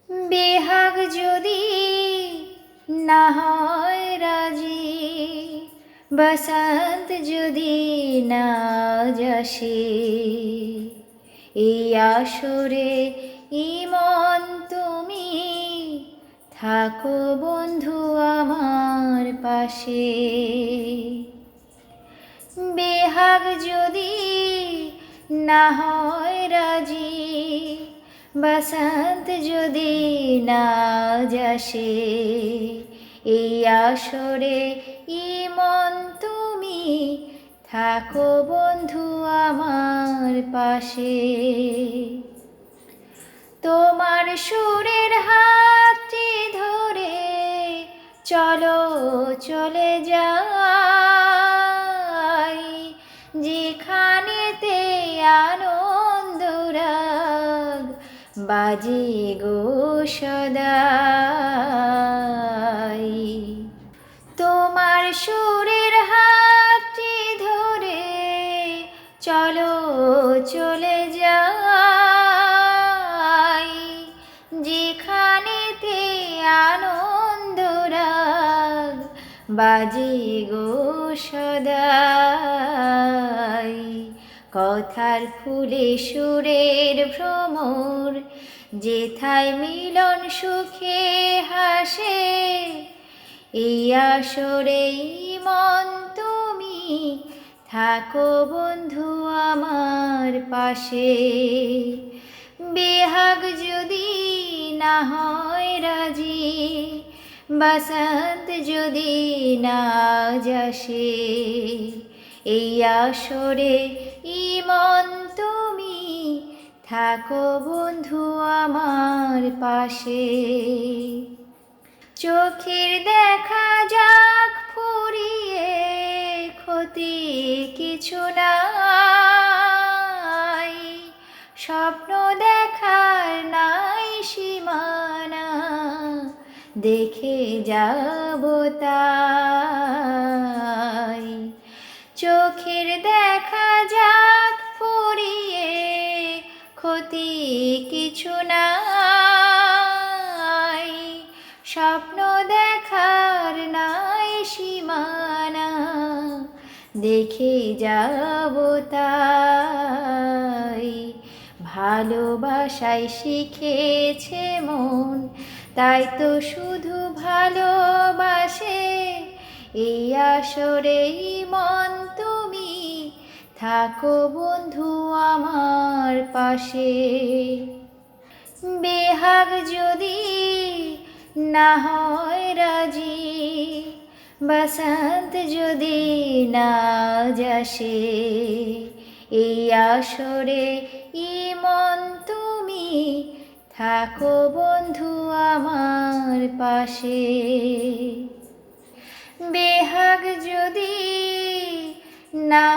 বেহাগ যদি না হয় রাজি, বসন্ত যদি না আসে, এই আসরে ইমন তুমি থাকো বন্ধু আমার পাশে। বেহাগ যদি না হয় রাজি, বসন্ত যদি না আসে, এই আসরে ইমন তুমি থাকো বন্ধু আমার পাশে। তোমার সুরের হাতটি ধরে চলো চলে যাই, যেখানেতে আনন্দ রাগ বাজে গো সদাই। তোমার সুরের হাতটি ধরে চলো চলে যাই, যেখানেতে আনন্দ রাগ বাজে গো সদাই। কথার ফুলে সুরের ভ্রমর, যেথায় মিলন সুখে হাসে, এই আসরে মন তুমি থাকো বন্ধু আমার পাশে। বেহাগ যদি না হয় রাজি, বসন্ত যদি না আসে, এই আসরে ইমন তুমি থাকো বন্ধু আমার পাশে। চোখের দেখা যাক ফুরিয়ে, ক্ষতি কিছু নাই, স্বপ্ন দেখার নাই সীমানা, দেখে যাব তাই। চোখের দেখা যাক ফুরিয়ে, ক্ষতি কিছু নাই, স্বপ্ন দেখার নাই সীমানা, দেখে যাব তাই। ভালোবাসায় শিখেছে মন, তাই তো শুধু ভালোবাসে, এই আসরেই মন তুমি থাকো বন্ধু আমার পাশে। বেহাগ যদি না হয় রাজি, বসন্ত যদি না আসে, এই আসরে ইমন তুমি থাকো বন্ধু আমার পাশে। বেহাগ যদি না